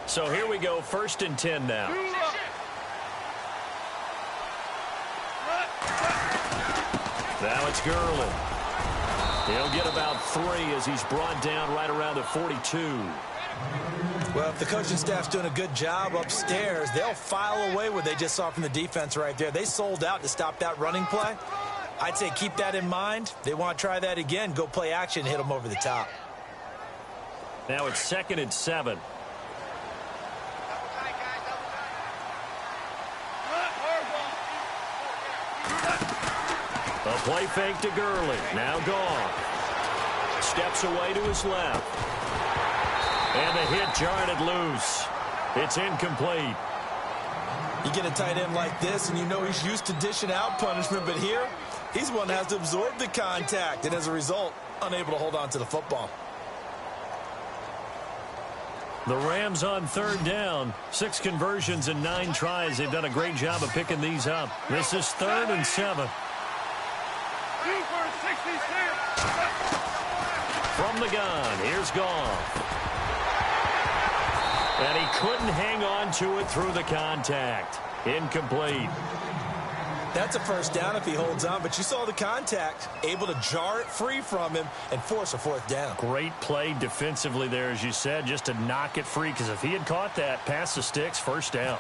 So here we go, 1st and 10 now. Now it's Gurley. He'll get about 3 as he's brought down right around the 42. Well, if the coaching staff's doing a good job upstairs, they'll file away what they just saw from the defense right there. They sold out to stop that running play. I'd say keep that in mind. They want to try that again. Go play action, hit them over the top. Now it's 2nd and 7. A play fake to Gurley. Now Goff. Steps away to his left. And the hit jarred it loose. It's incomplete. You get a tight end like this, and you know he's used to dishing out punishment, but here, he's one that has to absorb the contact, and as a result, unable to hold on to the football. The Rams on 3rd down. 6 conversions and 9 tries. They've done a great job of picking these up. This is 3rd and 7. From the gun, here's Goff. And he couldn't hang on to it through the contact. Incomplete. That's a first down if he holds on, but you saw the contact, able to jar it free from him and force a fourth down. Great play defensively there, as you said, just to knock it free, because if he had caught that, past the sticks, first down.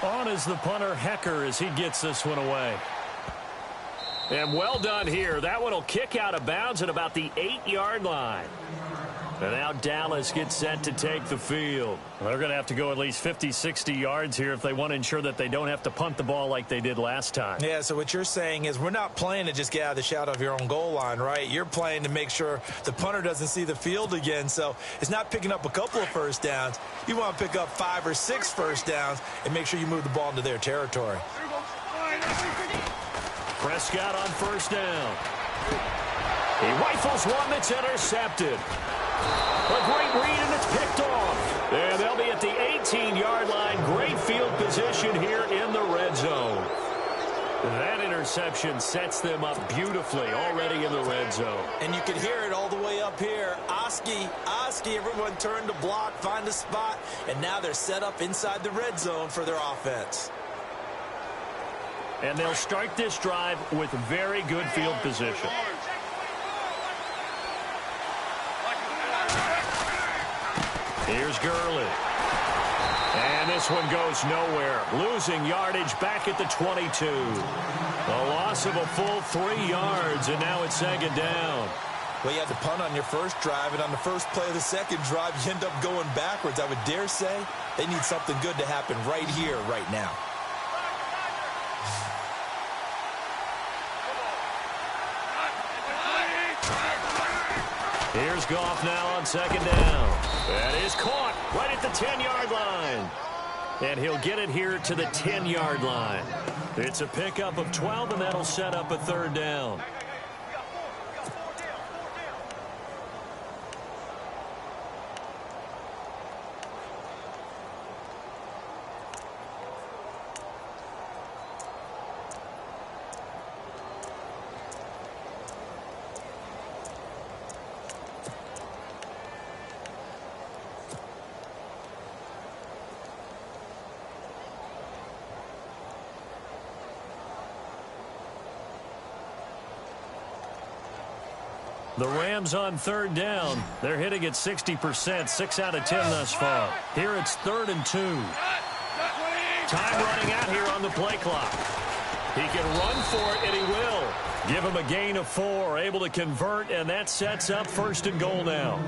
On is the punter, Hecker, as he gets this one away. And well done here. That one will kick out of bounds at about the 8-yard line. And now Dallas gets set to take the field. They're going to have to go at least 50, 60 yards here if they want to ensure that they don't have to punt the ball like they did last time. Yeah, so what you're saying is we're not playing to just get out of the shadow of your own goal line, right? You're playing to make sure the punter doesn't see the field again. So it's not picking up a couple of first downs. You want to pick up 5 or 6 first downs and make sure you move the ball into their territory. Prescott on first down. He rifles one that's intercepted. A great read, and it's picked off. And they'll be at the 18-yard line. Great field position here in the red zone. That interception sets them up beautifully already in the red zone. And you can hear it all the way up here. Oski, everyone turned to block, find a spot, and now they're set up inside the red zone for their offense. And they'll start this drive with very good field position. Here's Gurley. And this one goes nowhere. Losing yardage back at the 22. A loss of a full 3 yards, and now it's second down. Well, you had to punt on your first drive, and on the first play of the second drive, you end up going backwards. I would dare say they need something good to happen right here, right now. Here's Goff now on second down. That is caught right at the 10-yard line. And he'll get it here to the 10-yard line. It's a pickup of 12, and that'll set up a third down. The Rams on third down. They're hitting at 60%, 6 out of 10 thus far. Here it's 3rd and 2. Time running out here on the play clock. He can run for it, and he will. Give him a gain of 4, able to convert, and that sets up 1st and goal now.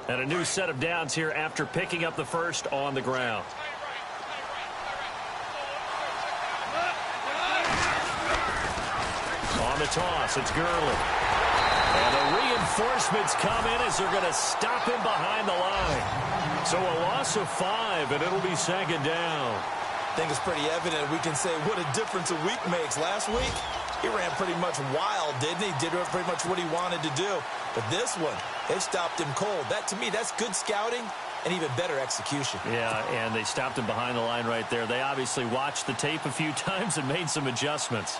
And a new set of downs here after picking up the first on the ground. On the toss, it's Gurley. And the reinforcements come in as they're going to stop him behind the line. So a loss of 5, and it'll be second down. I think it's pretty evident. We can say what a difference a week makes. Last week, he ran pretty much wild, didn't he? Did pretty much what he wanted to do. But this one, they stopped him cold. That, to me, that's good scouting and even better execution. Yeah, and they stopped him behind the line right there. They obviously watched the tape a few times and made some adjustments.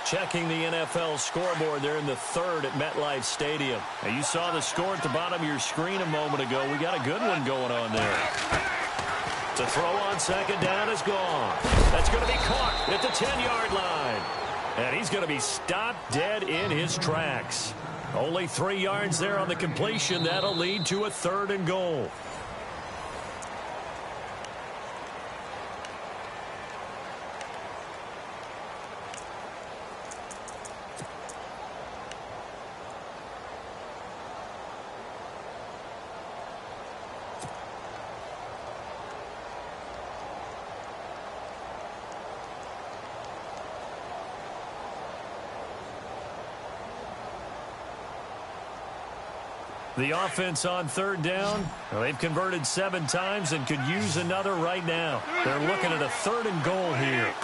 Checking the NFL scoreboard there in the 3rd at MetLife Stadium. Now, you saw the score at the bottom of your screen a moment ago. We got a good one going on there. To throw on second down is gone. That's going to be caught at the 10-yard line. And he's going to be stopped dead in his tracks. Only 3 yards there on the completion. That'll lead to a 3rd and goal. The offense on third down, well, they've converted 7 times and could use another right now. They're looking at a 3rd and goal here.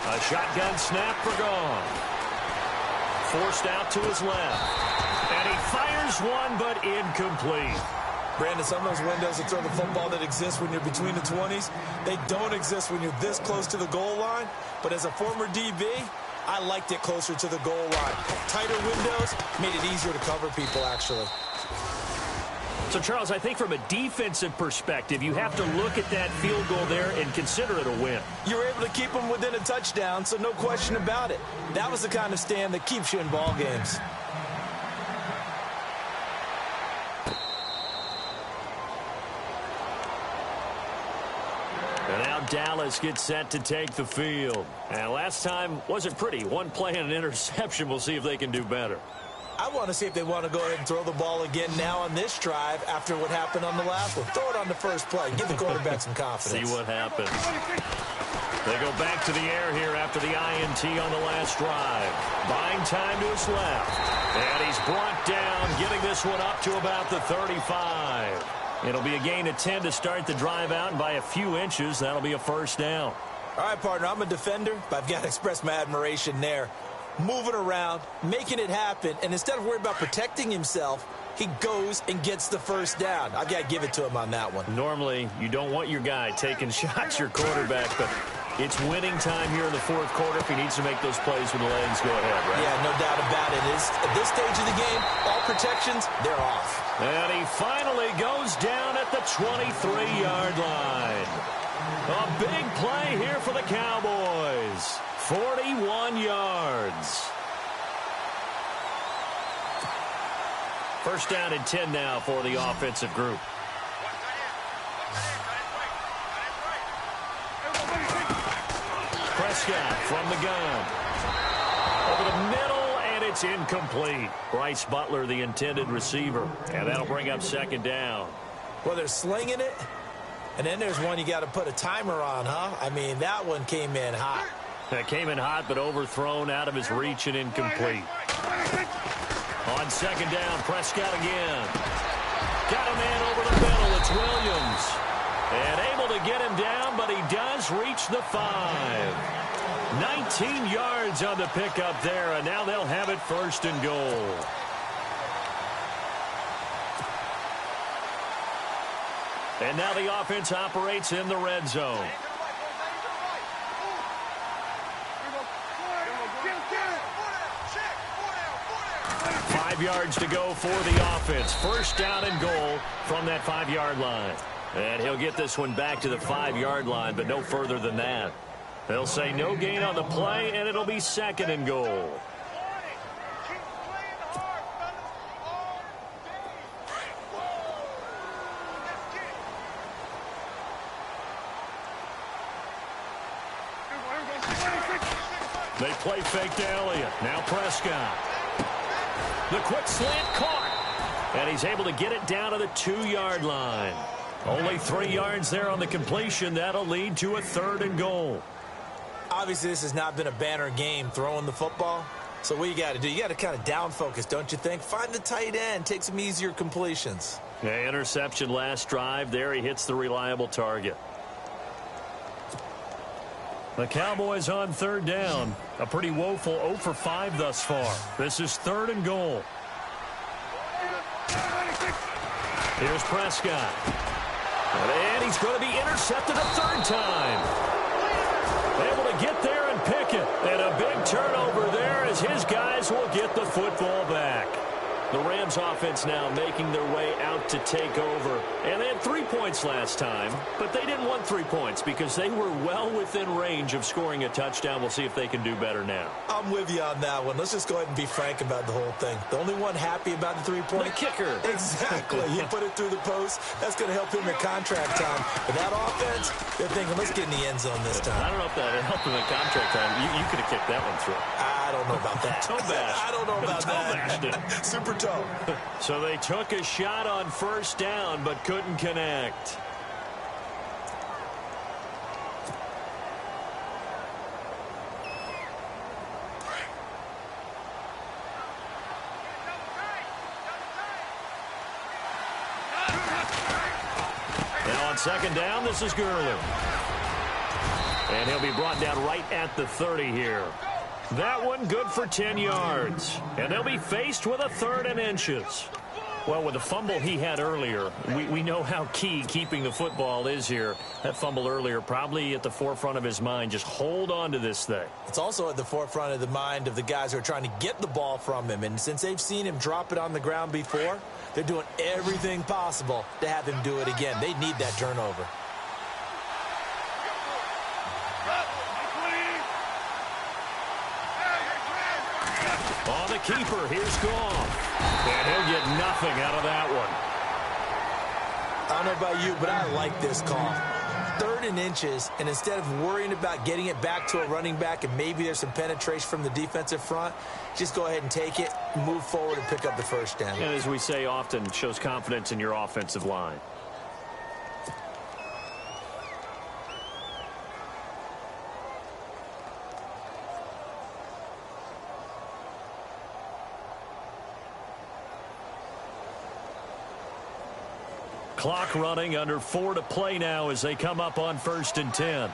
A shotgun snap for Goff. Forced out to his left. And he fires one, but incomplete. Brandon, some of those windows to throw the football that exist when you're between the 20s, they don't exist when you're this close to the goal line. But as a former DB, I liked it closer to the goal line. Tighter windows made it easier to cover people, actually. So, Charles, I think from a defensive perspective, you have to look at that field goal there and consider it a win. You were able to keep them within a touchdown, so no question about it. That was the kind of stand that keeps you in ball games. And now Dallas gets set to take the field. And last time wasn't pretty. One play and an interception. We'll see if they can do better. I want to see if they want to go ahead and throw the ball again now on this drive after what happened on the last one. Throw it on the first play. Give the quarterback some confidence. See what happens. They go back to the air here after the INT on the last drive. Buying time to his left. And he's brought down, getting this one up to about the 35. It'll be a gain of 10 to start the drive out, and by a few inches, that'll be a first down. All right, partner, I'm a defender, but I've got to express my admiration there. Moving around, making it happen, and instead of worrying about protecting himself, he goes and gets the first down. I've got to give it to him on that one. Normally, you don't want your guy taking shots, your quarterback, but it's winning time here in the 4th quarter if he needs to make those plays with the legs. Go ahead, right? Yeah, no doubt about it. At this stage of the game, all protections, they're off. And he finally goes down at the 23-yard line. A big play here for the Cowboys. 41 yards. First down and 10 now for the offensive group. Prescott from the gun. Over the middle, and it's incomplete. Bryce Butler, the intended receiver. And that'll bring up 2nd down. Well, they're slinging it. And then there's one you got to put a timer on, huh? I mean, that one came in hot. That came in hot, but overthrown out of his reach and incomplete. On 2nd down, Prescott again. Got a man over the middle. It's Williams. And able to get him down, but he does reach the 5. 19 yards on the pickup there, and now they'll have it 1st and goal. And now the offense operates in the red zone. 5 yards to go for the offense. First down and goal from that 5-yard line. And he'll get this one back to the 5-yard line, but no further than that. They'll say no gain on the play, and it'll be 2nd and goal. They play fake to Elliott. Now Prescott. The quick slant caught. And he's able to get it down to the 2-yard line. Only 3 yards there on the completion. That'll lead to a 3rd and goal. Obviously, this has not been a banner game throwing the football. So what you got to do, you got to kind of down focus, don't you think? Find the tight end. Take some easier completions. Yeah, interception last drive. There he hits the reliable target. The Cowboys on 3rd down. A pretty woeful 0 for 5 thus far. This is 3rd and goal. Here's Prescott. And he's going to be intercepted a 3rd time. Able to get there and pick it. And a big turnover there as his guys will get the football back. The Rams offense now making their way out to take over. And they had 3 points last time, but they didn't want 3 points because they were well within range of scoring a touchdown. We'll see if they can do better now. I'm with you on that one. Let's just go ahead and be frank about the whole thing. The only one happy about the 3-point. The kicker. Exactly. He put it through the post. That's going to help him in contract time. But that offense, they're thinking, let's get in the end zone this time. I don't know if that helped him in contract time. You could have kicked that one through. I don't know about that. Toe bash. I don't know about that. It. Super toe. So they took a shot on 1st down, but couldn't connect. second down, this is Gurley. And he'll be brought down right at the 30 here. That one good for 10 yards. And they'll be faced with a 3rd and inches. Well, with the fumble he had earlier, we know how key keeping the football is here. That fumble earlier probably at the forefront of his mind. Just hold on to this thing. It's also at the forefront of the mind of the guys who are trying to get the ball from him. And since they've seen him drop it on the ground before, they're doing everything possible to have him do it again. They need that turnover. On the keeper, here's Goff. And he'll get nothing out of that one. I don't know about you, but I like this call. 3rd and inches, and instead of worrying about getting it back to a running back and maybe there's some penetration from the defensive front, just go ahead and take it, move forward, and pick up the first down. And as we say often, shows confidence in your offensive line. Clock running, under 4 to play now as they come up on 1st and 10.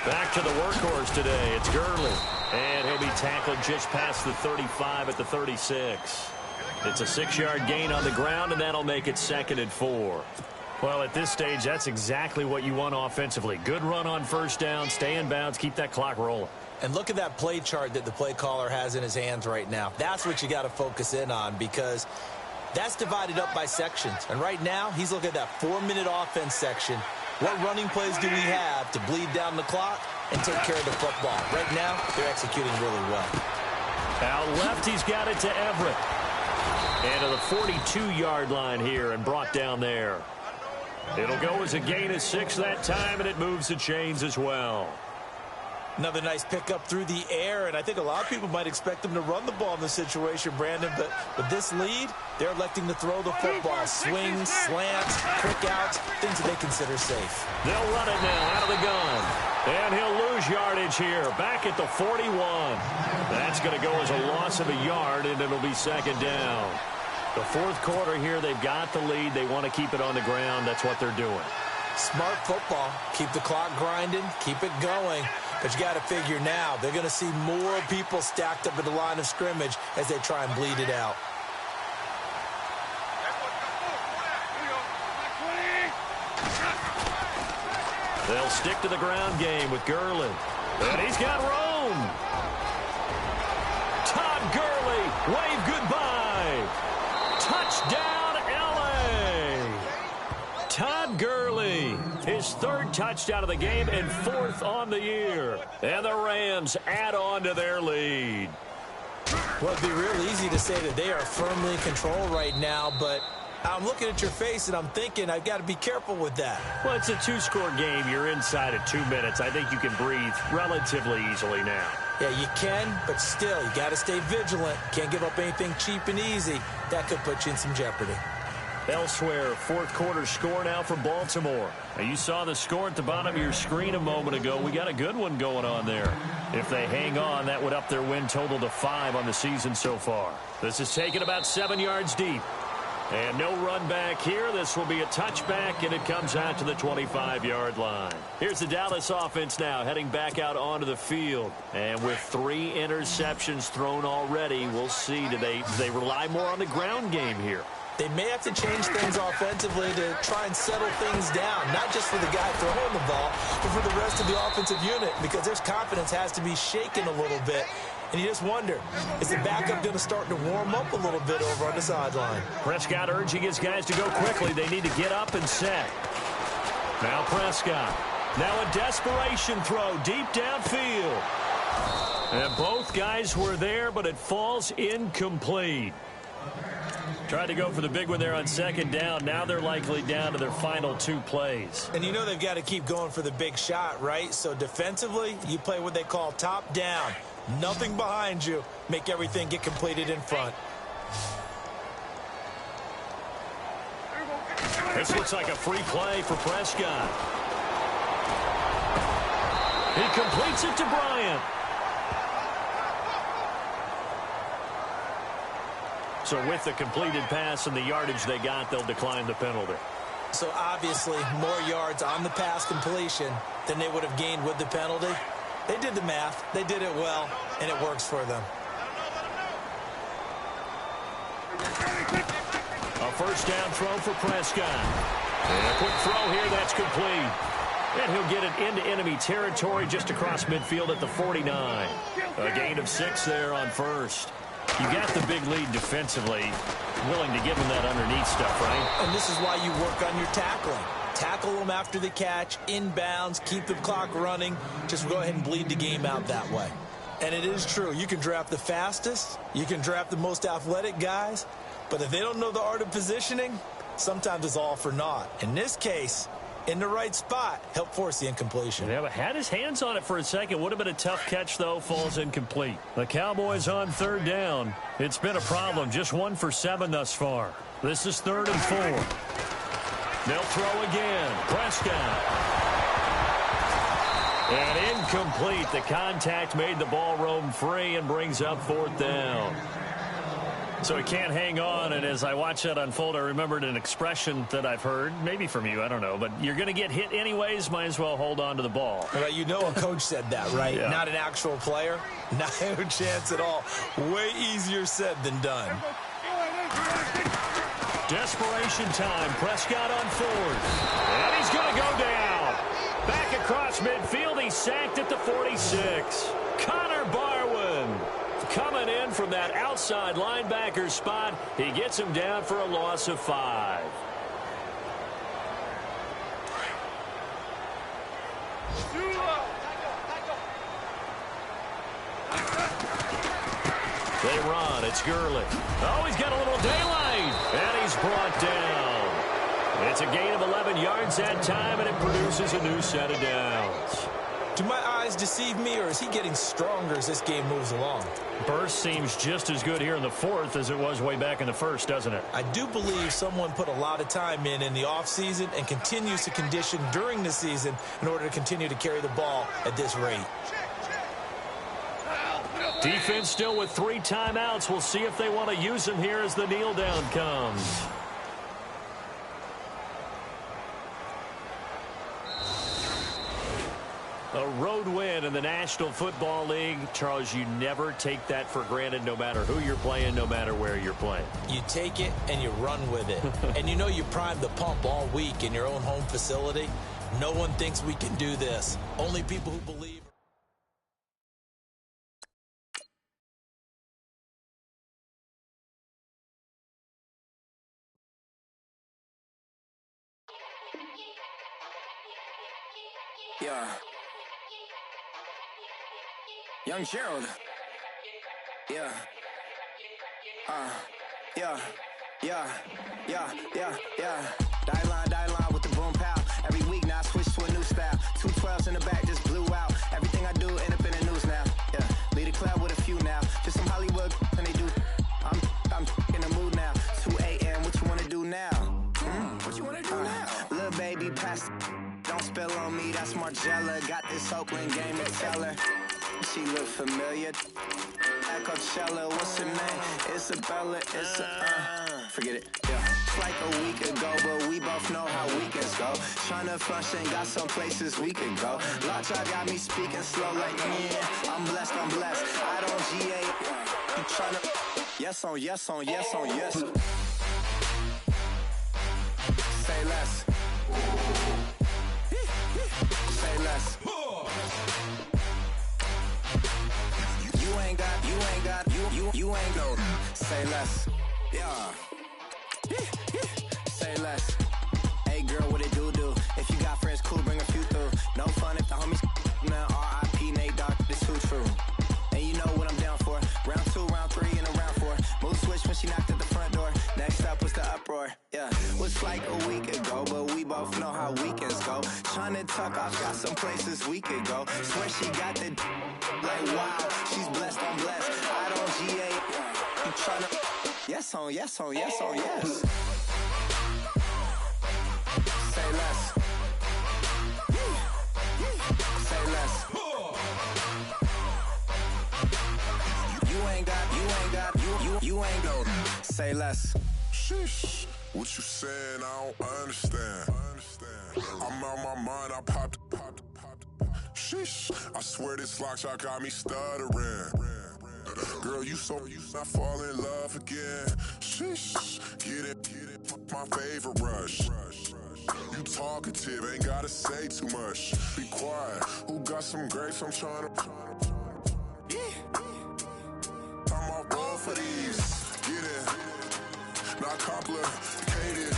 Back to the workhorse today. It's Gurley. And he'll be tackled just past the 35 at the 36. It's a 6-yard gain on the ground, and that'll make it 2nd and 4. Well, at this stage, that's exactly what you want offensively. Good run on 1st down, stay in bounds, keep that clock rolling. And look at that play chart that the play caller has in his hands right now. That's what you got to focus in on because that's divided up by sections. And right now, he's looking at that 4-minute offense section. What running plays do we have to bleed down the clock and take care of the football? Right now, they're executing really well. Out left, he's got it to Everett. And to the 42-yard line here and brought down there. It'll go as a gain of 6 that time, and it moves the chains as well. Another nice pickup through the air, and I think a lot of people might expect them to run the ball in this situation, Brandon, but with this lead, they're electing to throw the football. Swings, slants, quick outs, things that they consider safe. They'll run it now out of the gun. And he'll lose yardage here, back at the 41. That's going to go as a loss of a yard, and it'll be 2nd down. The 4th quarter here, they've got the lead. They want to keep it on the ground. That's what they're doing. Smart football. Keep the clock grinding, keep it going. But you got to figure now, they're going to see more people stacked up at the line of scrimmage as they try and bleed it out. They'll stick to the ground game with Gurley. And he's got room. Todd Gurley, wave goodbye. Touchdown, L.A. Todd Gurley, his 3rd touchdown of the game and 4th on the year. And the Rams add on to their lead. Well, it'd be real easy to say that they are firmly in control right now, but I'm looking at your face and I'm thinking I've got to be careful with that. Well, it's a 2-score game. You're inside at 2 minutes. I think you can breathe relatively easily now. Yeah, you can, but still, you got to stay vigilant. Can't give up anything cheap and easy. That could put you in some jeopardy. Elsewhere, 4th quarter score now for Baltimore. Now, you saw the score at the bottom of your screen a moment ago. We got a good one going on there. If they hang on, that would up their win total to 5 on the season so far. This is taken about 7 yards deep. And no run back here. This will be a touchback, and it comes out to the 25-yard line. Here's the Dallas offense now heading back out onto the field. And with 3 interceptions thrown already, we'll see. Do they rely more on the ground game here? They may have to change things offensively to try and settle things down, not just for the guy throwing the ball, but for the rest of the offensive unit, because their confidence has to be shaken a little bit. And you just wonder, is the backup going to start to warm up a little bit over on the sideline? Prescott urging his guys to go quickly. They need to get up and set. Now Prescott. Now a desperation throw deep downfield. And both guys were there, but it falls incomplete. Tried to go for the big one there on 2nd down. Now they're likely down to their final 2 plays. And you know they've got to keep going for the big shot, right? So defensively, you play what they call top down. Nothing behind you. Make everything get completed in front. This looks like a free play for Prescott. He completes it to Bryant. So with the completed pass and the yardage they got, they'll decline the penalty. So obviously more yards on the pass completion than they would have gained with the penalty. They did the math. They did it well, and it works for them. A first down throw for Prescott. And a quick throw here, that's complete. And he'll get it into enemy territory just across midfield at the 49. A gain of 6 there on first. You got the big lead defensively. Willing to give him that underneath stuff, right? And this is why you work on your tackling. Tackle them after the catch, inbounds, keep the clock running. Just go ahead and bleed the game out that way. And it is true. You can draft the fastest. You can draft the most athletic guys. But if they don't know the art of positioning, sometimes it's all for naught. In this case, in the right spot, help force the incompletion. Yeah, but had his hands on it for a second. Would have been a tough catch, though. Falls incomplete. The Cowboys on third down. It's been a problem. Just 1 for 7 thus far. This is 3rd and 4. They'll throw again. Prescott. And incomplete. The contact made the ball roam free and brings up 4th down. So he can't hang on, and as I watch that unfold, I remembered an expression that I've heard, maybe from you, I don't know, but you're going to get hit anyways, might as well hold on to the ball. Well, you know a coach said that, right? Yeah. Not an actual player. Not a chance at all. Way easier said than done. Desperation time. Prescott on 4th. And he's going to go down. Back across midfield. He's sacked at the 46. Connor Barwin coming in from that outside linebacker spot. He gets him down for a loss of 5. They run. It's Gurley. Oh, he's got a little daylight. And he's brought down. It's a gain of 11 yards that time, and it produces a new set of downs. Do my eyes deceive me, or is he getting stronger as this game moves along? Burst seems just as good here in the 4th as it was way back in the 1st, doesn't it? I do believe someone put a lot of time in the offseason and continues to condition during the season in order to continue to carry the ball at this rate. Defense still with 3 timeouts. We'll see if they want to use them here as the kneel down comes. A road win in the National Football League. Charles, you never take that for granted no matter who you're playing, no matter where you're playing. You take it and you run with it. And you know you primed the pump all week in your own home facility. No one thinks we can do this. Only people who believe. Yeah. Young Gerald. Yeah. Yeah. Die line with the boom pow. Every week now I switch to a new style. 212s in the back just blew out. Everything I do end up in the news now. Yeah. Lead a club with a few now. Just some Hollywood and they do. I'm in the mood now. 2 a.m. What you wanna do now? What you wanna do now? Little baby pass. Don't spill on me, that's Margella. Got this Oakland game to tell her. She look familiar. At Coachella, what's her name? Isabella, forget it, yeah. It's like a week ago, but we both know how weekends go. Tryna function, got some places we could go. Lot y'all got me speaking slow like, yeah, I'm blessed. I don't GA. You tryna, yes on yes. Say less. Say less. You ain't go. Say less. Yeah. Say less. Hey girl, what it do? If you got friends, cool, bring a few through. No fun if the homies now R.I.P. Nate Dogg, it's too true. And you know what I'm down for. Round 2, round 3, and a round 4. Mood switch when she knocked at the front door. Next up was the uproar. Yeah, was like a week ago, but we both know how weekends go. Tryna tuck off, got some places we could go. Swear she got the like wow, she's blessed, I'm blessed. I don't GA. You tryna yes on yes. Say less. Say less. You ain't got, you ain't go. say less. Sheesh, what you saying? I don't understand. I'm out my mind. I popped. Sheesh, I swear this lock shot got me stuttering. Girl, you I fall in love again. Sheesh, get it, my favorite rush. You talkative, ain't gotta say too much. Be quiet, who got some grapes? I'm trying to. I'm off roll for these. Get it, not complicated.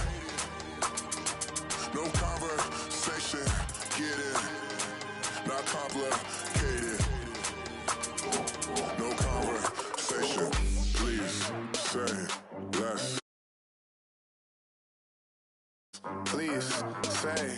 No conversation, get it, not complicated. No conversation, please say less. Please say